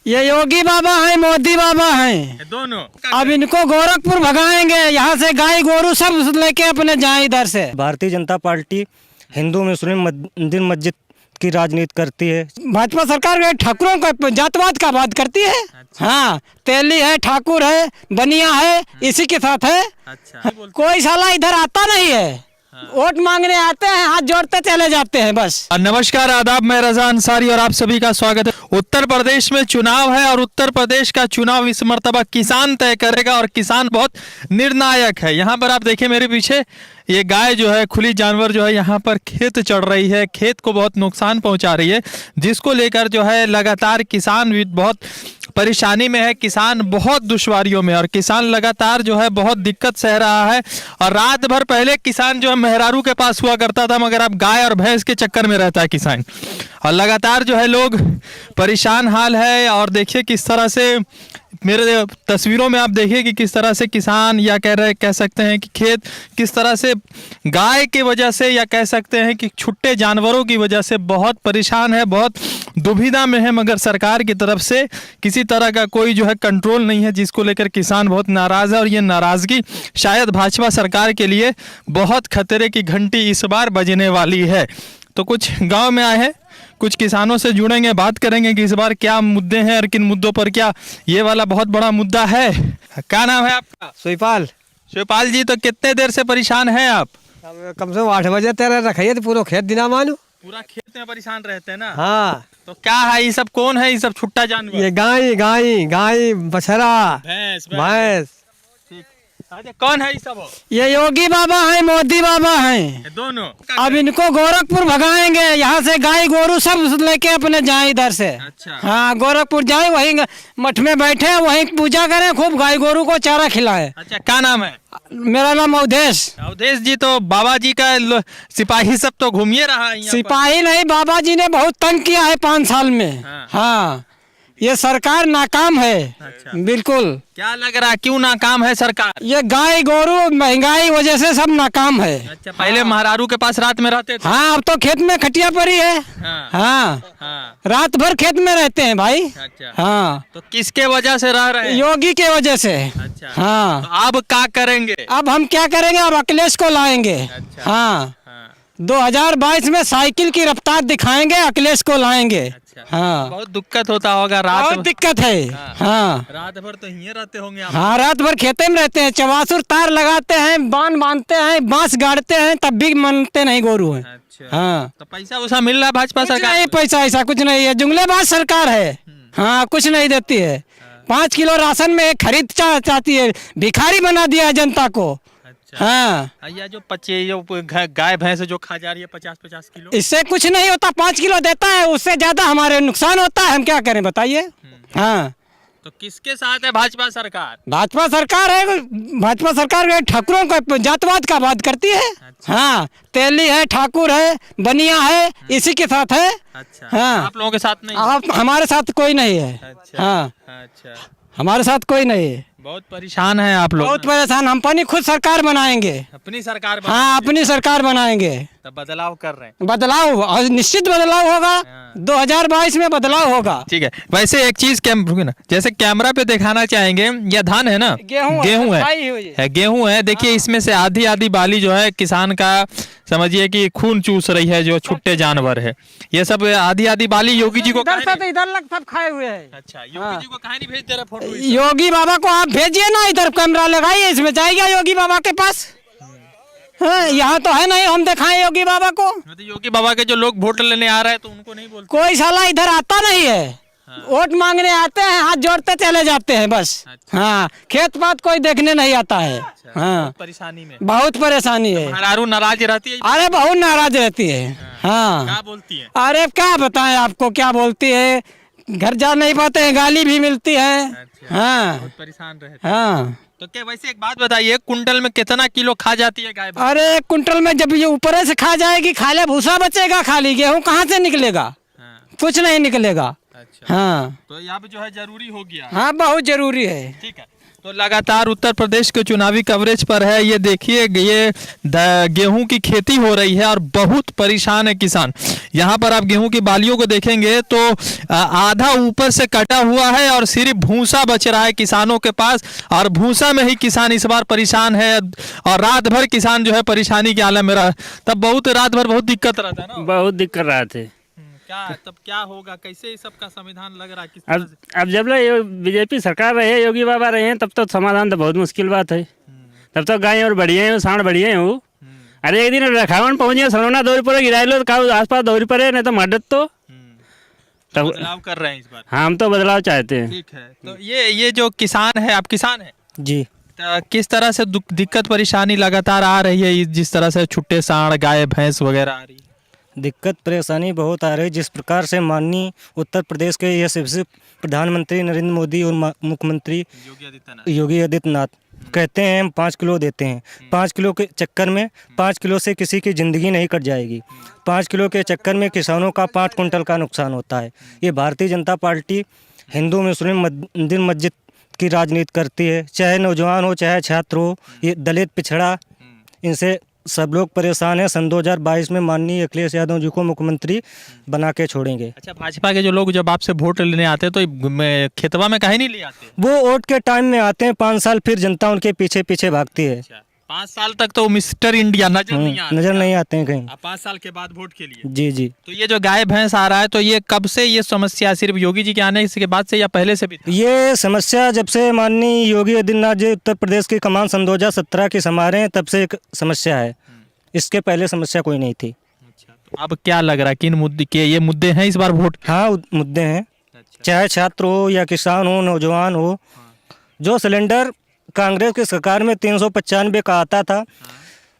ये योगी बाबा हैं, मोदी बाबा हैं दोनों। अब इनको गोरखपुर भगाएंगे, यहाँ से गाय गोरू सब लेके अपने जाए इधर से। भारतीय जनता पार्टी हिंदू मुस्लिम मंदिर मस्जिद की राजनीति करती है। भाजपा सरकार के ठाकुरों का जातवाद का बात करती है। हाँ, तेली है, ठाकुर है, बनिया है, इसी के साथ है। अच्छा, कोई साला इधर आता नहीं है, वोट मांगने आते हैं, हाथ जोड़ते चले जाते हैं बस। नमस्कार, आदाब, मैं रजा अंसारी और आप सभी का स्वागत है। उत्तर प्रदेश में चुनाव है और उत्तर प्रदेश का चुनाव इस मर्तबा किसान तय करेगा और किसान बहुत निर्णायक है। यहाँ पर आप देखिए मेरे पीछे ये गाय जो है, खुली जानवर जो है यहाँ पर खेत चढ़ रही है, खेत को बहुत नुकसान पहुँचा रही है, जिसको लेकर जो है लगातार किसान भी बहुत परेशानी में है, किसान बहुत दुश्वारियों में और किसान लगातार जो है बहुत दिक्कत सह रहा है। और रात भर पहले किसान जो है मेहरारू के पास हुआ करता था, मगर अब गाय और भैंस के चक्कर में रहता है किसान और लगातार जो है लोग परेशान हाल है। और देखिए किस तरह से मेरे तस्वीरों में आप देखिए कि किस तरह से किसान या कह सकते हैं कि खेत किस तरह से गाय की वजह से या कह सकते हैं कि छुट्टे जानवरों की वजह से बहुत परेशान है, बहुत दुविधा में है, मगर सरकार की तरफ से किसी तरह का कोई जो है कंट्रोल नहीं है, जिसको लेकर किसान बहुत नाराज़ है। और ये नाराज़गी शायद भाजपा सरकार के लिए बहुत खतरे की घंटी इस बार बजने वाली है। तो कुछ गाँव में आए हैं, कुछ किसानों से जुड़ेंगे, बात करेंगे कि इस बार क्या मुद्दे हैं और किन मुद्दों पर क्या ये वाला बहुत बड़ा मुद्दा है। क्या नाम है आपका? शिवपाल। शिवपाल जी, तो कितने देर से परेशान हैं आप? कम से कम 8 बजे तेरे रखिए तो पूरा खेत दिना मानो। पूरा खेत में परेशान रहते हैं ना? हाँ। तो क्या है ये सब, कौन है ये सब छुट्टा जानवर? ये गाय बछड़ा भैंस। अच्छा, कौन है ये सब? ये योगी बाबा हैं, मोदी बाबा हैं दोनों। अब इनको गोरखपुर भगाएंगे, यहाँ से गाय गोरू सब लेके अपने जाए इधर से। अच्छा। हाँ, गोरखपुर जाए, वहीं मठ में बैठे, वहीं पूजा करें, खूब गाय गोरू को चारा खिलाए। अच्छा, क्या नाम है? मेरा नाम अवधेश। अवधेश जी, तो बाबा जी का सिपाही सब तो घूमिए रहा है। सिपाही नहीं, बाबा जी ने बहुत तंग किया है 5 साल में। हाँ, ये सरकार नाकाम है। अच्छा। बिल्कुल। क्या लग रहा है, क्यों नाकाम है सरकार? ये गाय गोरू महंगाई वजह से सब नाकाम है। अच्छा, पहले महारारू के पास रात में रहते थे। हाँ, अब तो खेत में खटिया पड़ी है। हाँ। रात भर खेत में रहते हैं भाई। अच्छा। हाँ, तो किसके वजह से रह रहे हैं? योगी के वजह से। अच्छा। हाँ। तो अब क्या करेंगे? अब हम क्या करेंगे, अब अखिलेश को लाएंगे। अच्छा। हाँ, 2022 में साइकिल की रफ्तार दिखाएंगे, अखिलेश को लाएंगे। हाँ, बहुत दिक्कत होता होगा रात। बहुत दिक्कत है। हाँ, रात भर तो यहीं रहते होंगे आप। हाँ, रात भर खेते में रहते हैं, चवासुर तार लगाते हैं, बांध बांधते हैं, बांस गाड़ते हैं, तब भी मानते नहीं गोरू हैं। अच्छा। हाँ, तो पैसा वैसा मिल रहा है भाजपा सरकार? नहीं, पैसा ऐसा कुछ नहीं है, जुमलेबाज सरकार है। हाँ, कुछ नहीं देती है। 5 किलो राशन में एक खरीद चाहती है, भिखारी बना दिया है जनता को। हाँ, या जो गाय भैंस जो खा जा रही है 50-50 किलो, इससे कुछ नहीं होता, 5 किलो देता है, उससे ज्यादा हमारे नुकसान होता है, हम क्या करें बताइए। हाँ, तो किसके साथ है भाजपा सरकार? भाजपा सरकार है, भाजपा सरकार के ठाकुरों का जातवाद का बात करती है। हाँ, तेली है, ठाकुर है, बनिया है, इसी के साथ है। अच्छा। हाँ, आप लोगों के साथ नहीं? आप हमारे साथ कोई नहीं है। अच्छा। हाँ, अच्छा, हमारे साथ कोई नहीं है। बहुत परेशान है आप लोग? बहुत परेशान। हम अपनी खुद सरकार बनाएंगे। अपनी सरकार हाँ, अपनी सरकार बनाएंगे। तब बदलाव कर रहे हैं? बदलाव और निश्चित बदलाव होगा। 2022 में बदलाव होगा। ठीक है। वैसे एक चीज जैसे कैमरा पे दिखाना चाहेंगे, या धान है ना? गेहूं है। गेहूं है। देखिए, इसमें से आधी आधी बाली जो है किसान का, समझिए कि खून चूस रही है, जो छुट्टे जानवर है। ये सब आधी आधी बाली योगी जी को इधर लग सब खाए हुए हैं। अच्छा, योगी जी को कहाँ नहीं भेज दे रहे फोटो? योगी बाबा को आप भेजिए ना, इधर कैमरा लगाइए, इसमें जाएगा योगी बाबा के पास। हाँ, यहाँ तो है नहीं, हम दिखाएं योगी बाबा को। तो योगी बाबा के जो लोग वोट लेने आ रहे हैं तो उनको नहीं बोलते? कोई साला इधर आता नहीं है। वोट मांगने आते हैं, हाथ जोड़ते चले जाते हैं बस। हाँ, खेत पात कोई देखने नहीं आता है। हाँ, परेशानी में, बहुत परेशानी है। महारारू नाराज रहती है? अरे बहुत नाराज रहती है। हाँ, क्या बोलती है? अरे क्या बताएं आपको, क्या बोलती है, घर जा नहीं पाते हैं, गाली भी मिलती है। हाँ, बहुत परेशान रहते। हाँ। तो क्या, वैसे एक बात बताइए, एक कुंटल में कितना किलो खा जाती है गाय? अरे 1 कुंटल में जब ये ऊपर से खा जाएगी, खाले भूसा बचेगा, खाली गेहूं कहाँ से निकलेगा? कुछ नहीं निकलेगा। हाँ तो यहाँ पे जो है जरूरी हो गया। हाँ बहुत जरूरी है। ठीक है, तो लगातार उत्तर प्रदेश के चुनावी कवरेज पर है। ये देखिए, ये गेहूं की खेती हो रही है और बहुत परेशान है किसान। यहाँ पर आप गेहूं की बालियों को देखेंगे तो आधा ऊपर से कटा हुआ है और सिर्फ भूसा बच रहा है किसानों के पास, और भूसा में ही किसान इस बार परेशान है। और रात भर किसान जो है परेशानी के आलम में रहा, तब बहुत रात भर बहुत दिक्कत रहता है ना। बहुत दिक्कत रहा थे। तब क्या होगा, कैसे इस सब का समाधान लग रहा है, किस तरह से? अब जब ले बीजेपी सरकार रहे, योगी बाबा रहे हैं, तब तो समाधान तो बहुत मुश्किल बात है। तब तो गाय और बढ़िया है, सांड बढ़िया है वो। अरे एक दिन रखावन पहुंच गया, सलोना दौरी पर गिरा लो तो आसपास दौरी पर है, नहीं तो मदद तो तब बदलाव कर रहे हैं इस बार। हाँ, हम तो बदलाव चाहते हैं। ठीक है, तो ये जो किसान है, आप किसान है, जी। तो किस तरह से दिक्कत परेशानी लगातार आ रही है, जिस तरह से छुट्टे सांड गाय भैंस वगैरह आ रही है? दिक्कत परेशानी बहुत आ रही है। जिस प्रकार से माननीय उत्तर प्रदेश के यशस्वी प्रधानमंत्री नरेंद्र मोदी और मुख्यमंत्री योगी आदित्यनाथ कहते हैं हम 5 किलो देते हैं, 5 किलो के चक्कर में 5 किलो से किसी की ज़िंदगी नहीं कट जाएगी। 5 किलो के चक्कर में किसानों का 5 कुंटल का नुकसान होता है। ये भारतीय जनता पार्टी हिंदू मुस्लिम मंदिर मस्जिद की राजनीति करती है, चाहे नौजवान हो चाहे छात्र हो, ये दलित पिछड़ा, इनसे सब लोग परेशान हैं। सन 2022 में माननीय अखिलेश यादव जी को मुख्यमंत्री बना के छोड़ेंगे। अच्छा, भाजपा के जो लोग जब आपसे वोट लेने आते हैं तो खेतवा में काहे नहीं ले आते? वो वोट के टाइम में आते हैं, 5 साल फिर जनता उनके पीछे पीछे भागती है। 5 साल तक तो मिस्टर इंडिया नजर नहीं आते हैं कहीं। 5 साल के बाद वोट के लिए। जी जी। तो ये जो गाय भैंस आ रहा है, तो ये कब से ये समस्या, सिर्फ योगी जी के आने के बाद से या पहले से भी था? ये समस्या जब से माननीय योगी आदित्यनाथ जी उत्तर प्रदेश की कमान सन 2017 की संभाले हैं, तब से एक समस्या है। इसके पहले समस्या कोई नहीं थी। अच्छा, तो अब क्या लग रहा है, किन मुद्दे के ये मुद्दे हैं इस बार वोट? हाँ, मुद्दे हैं। अच्छा। चाहे छात्र हो या किसान हो, नौजवान हो। जो सिलेंडर कांग्रेस की सरकार में 395 का आता था,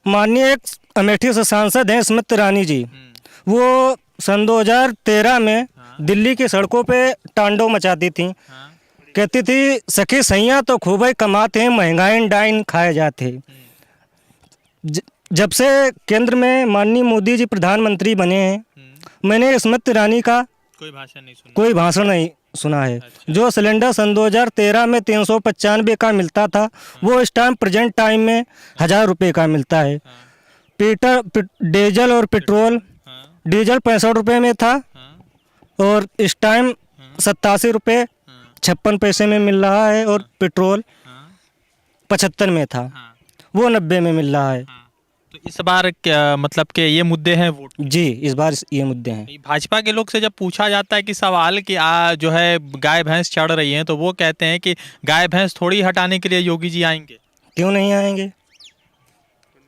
माननीय एक अमेठी से सांसद हैं स्मृति ईरानी जी, वो सन 2013 में दिल्ली की सड़कों पे तांडव मचाती थी। कहती थी सखी सैया तो खूब ही कमाते हैं, महंगाई डाइन खाए जाते। जब से केंद्र में माननीय मोदी जी प्रधानमंत्री बने हैं, मैंने स्मृति ईरानी का कोई भाषण नहीं सुना है। अच्छा। जो सिलेंडर सन 2013 में 395 का मिलता था, वो इस टाइम प्रेजेंट टाइम में 1000 रुपये का मिलता है। डीजल और पेट्रोल, डीजल 65 रुपये में था और इस टाइम 87 रुपये 56 पैसे में मिल रहा है, और पेट्रोल 75 में था, वो 90 में मिल रहा है। तो इस बार क्या मतलब कि ये मुद्दे हैं वोट? जी, इस बार ये मुद्दे हैं। भाजपा के लोग से जब पूछा जाता है कि सवाल कि जो है गाय भैंस चढ़ रही हैं, तो वो कहते हैं कि गाय भैंस थोड़ी हटाने के लिए योगी जी आएंगे। क्यों नहीं आएंगे?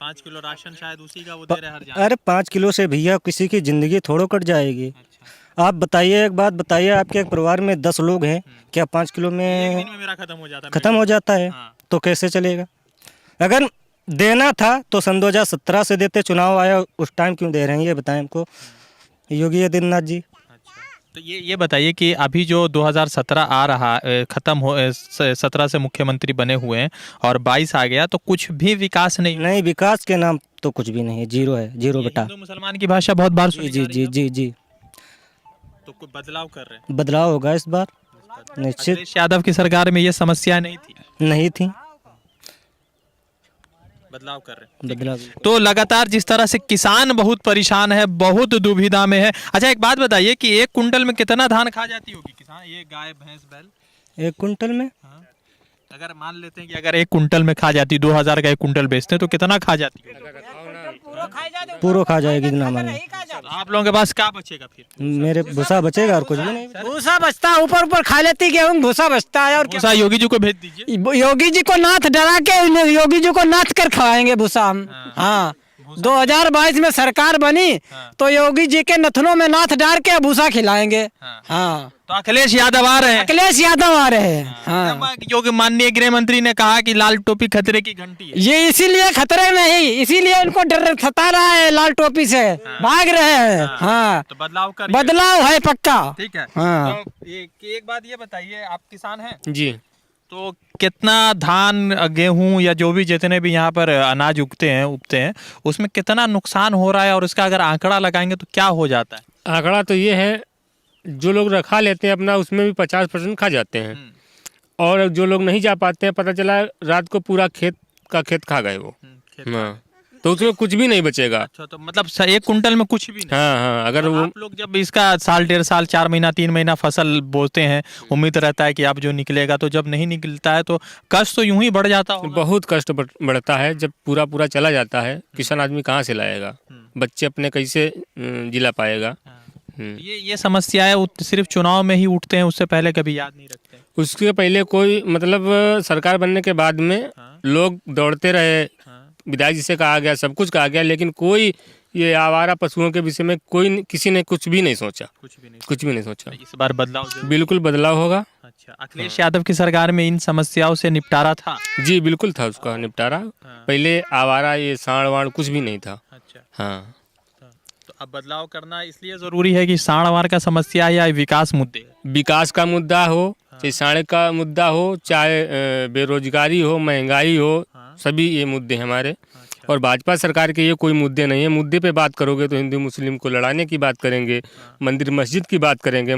5 किलो राशन शायद उसी का वो दे रहे हर जगह। अरे 5 किलो से भैया किसी की ज़िंदगी थोड़ो कट जाएगी। अच्छा। आप बताइए, एक बात बताइए, आपके एक परिवार में 10 लोग हैं, क्या 5 किलो में एक दिन में मेरा खत्म हो जाता है? हाँ। तो कैसे चलेगा? अगर देना था तो सन 2017 से देते, चुनाव आया उस टाइम क्यों दे रहे हैं, ये बताएं हमको योगी आदित्यनाथ जी। अच्छा, तो ये बताइए कि अभी जो 2017 आ रहा, खत्म हो, 17 से मुख्यमंत्री बने हुए हैं और 22 आ गया, तो कुछ भी विकास नहीं? विकास के नाम तो कुछ भी नहीं है, जीरो है, जीरो बेटा। हिंदू मुसलमान की भाषा बहुत बार सुनी जी जी जी जी। तो कोई बदलाव कर रहे हैं? बदलाव होगा इस बार निश्चित। अखिलेश यादव की सरकार में ये समस्या नहीं थी। बदलाव कर रहे हैं, बदलाव। तो लगातार जिस तरह से किसान बहुत परेशान है, बहुत दुविधा में है। अच्छा, एक बात बताइए कि 1 कुंटल में कितना धान खा जाती होगी किसान, ये गाय भैंस बैल? 1 कुंटल में? हाँ। अगर मान लेते हैं कि अगर 1 कुंटल में खा जाती, 2000 का 1 कुंटल बेचते हैं, तो कितना खा जाती है? पूरा खा जाएगी ना माने। तो आप लोगों के पास क्या बचेगा फिर? मेरे भूसा बचेगा और कुछ भी नहीं। भूसा बचता है, ऊपर ऊपर खा लेती गेहूँ, भूसा बचता है। और भूसा योगी जी को भेज दीजिए, योगी जी को नाथ डरा के योगी जी को नाथ कर खवाएंगे भूसा हम। हाँ, 2022 में सरकार बनी तो योगी जी के नथनों में नाथ डाल के भूसा खिलाएंगे। हाँ, तो अखिलेश यादव आ रहे हैं। अखिलेश यादव आ रहे हैं। हाँ, जो माननीय गृह मंत्री ने कहा कि लाल टोपी खतरे की घंटी है, ये इसीलिए खतरे में ही, इसीलिए उनको डर सता रहा है, लाल टोपी से भाग रहे हैं। हाँ, तो बदलाव है पक्का। ठीक है। हाँ, तो एक बात ये बताइए, आप किसान हैं? जी। तो कितना धान गेहूं या जो भी जितने भी यहाँ पर अनाज उगते हैं उसमें कितना नुकसान हो रहा है, और उसका अगर आंकड़ा लगाएंगे तो क्या हो जाता है? आंकड़ा तो ये है जो लोग रखा लेते हैं अपना उसमें भी 50% खा जाते हैं, और जो लोग नहीं जा पाते हैं पता चला रात को पूरा खेत खा गए वो। हाँ, तो उसमें कुछ भी नहीं बचेगा। अच्छा, तो मतलब 1 कुंटल में कुछ भी नहीं। हाँ, अगर वो आप लोग जब इसका साल 1.5 साल 4 महीना 3 महीना फसल बोते हैं, उम्मीद रहता है कि अब जो निकलेगा, तो जब नहीं निकलता है तो कष्ट तो यूं ही बढ़ जाता होगा। बहुत कष्ट बढ़ता है। जब पूरा चला जाता है, किसान आदमी कहाँ से लाएगा, बच्चे अपने कैसे जिला पाएगा। ये समस्याएं सिर्फ चुनाव में ही उठते हैं, उससे पहले कभी याद नहीं रखते? उसके पहले कोई मतलब सरकार बनने के बाद में लोग दौड़ते रहे, विधायक जी से कहा गया, सब कुछ कहा गया, लेकिन कोई ये आवारा पशुओं के विषय में किसी ने कुछ भी नहीं सोचा। कुछ भी नहीं सोचा। इस बार बदलाव बिल्कुल बदलाव होगा। अच्छा, अखिलेश यादव की सरकार में इन समस्याओं से निपटारा था? जी बिल्कुल था उसका निपटारा। पहले आवारा ये सांड वाण कुछ भी नहीं था। अच्छा, हाँ, तो अब बदलाव करना इसलिए जरूरी है कि सांड वार का समस्या है या विकास मुद्दे? विकास का मुद्दा हो, चाहे सांड का मुद्दा हो, चाहे बेरोजगारी हो, महंगाई हो, सभी ये मुद्दे हमारे। और भाजपा सरकार के ये कोई मुद्दे नहीं है। मुद्दे पे बात करोगे तो हिंदू मुस्लिम को लड़ाने की बात करेंगे, मंदिर मस्जिद की बात करेंगे।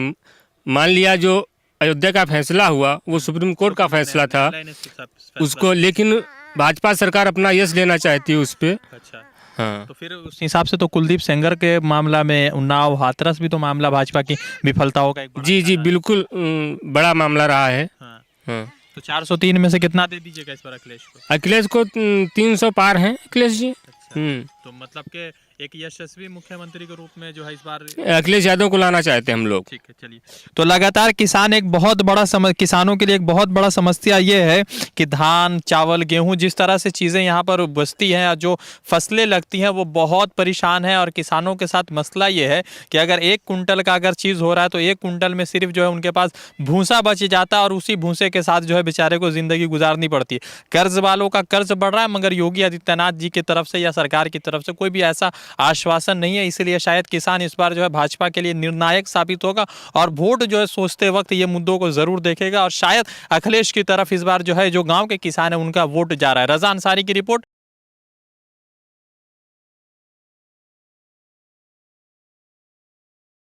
मान लिया जो अयोध्या का फैसला हुआ वो सुप्रीम कोर्ट का फैसला था उसको, लेकिन भाजपा सरकार अपना यश लेना चाहती है उस पर। अच्छा, हाँ, तो फिर उस हिसाब से तो कुलदीप सेंगर के मामला में उन्नाव हाथरस भी तो मामला भाजपा की विफलताओं का एक बड़ा जी कारण बिल्कुल बड़ा मामला रहा है। हाँ। हाँ, तो 403 में से कितना दे दीजिएगा इस पर अखिलेश को 300 पार हैं अखिलेश जी। तो मतलब के एक यशस्वी मुख्यमंत्री के रूप में जो है इस बार अखिलेश यादव को लाना चाहते हैं हम लोग। ठीक है, चलिए। तो लगातार किसान एक बहुत बड़ा किसानों के लिए एक बहुत बड़ा समस्या ये है कि धान, चावल, गेहूं, जिस तरह से चीज़ें यहाँ पर बचती हैं, जो फसलें लगती हैं, वो बहुत परेशान है। और किसानों के साथ मसला ये है कि अगर 1 कुंटल का अगर चीज़ हो रहा है तो 1 कुंटल में सिर्फ जो है उनके पास भूसा बच जाता है, और उसी भूसे के साथ जो है बेचारे को ज़िंदगी गुजारनी पड़ती है। कर्ज वालों का कर्ज बढ़ रहा है, मगर योगी आदित्यनाथ जी की तरफ से या सरकार की तरफ से कोई भी ऐसा आश्वासन नहीं है। इसलिए शायद किसान इस बार जो है भाजपा के लिए निर्णायक साबित होगा, और वोट जो है सोचते वक्त ये मुद्दों को जरूर देखेगा, और शायद अखिलेश की तरफ इस बार जो है जो गांव के किसान है उनका वोट जा रहा है। रजा अंसारी की रिपोर्ट।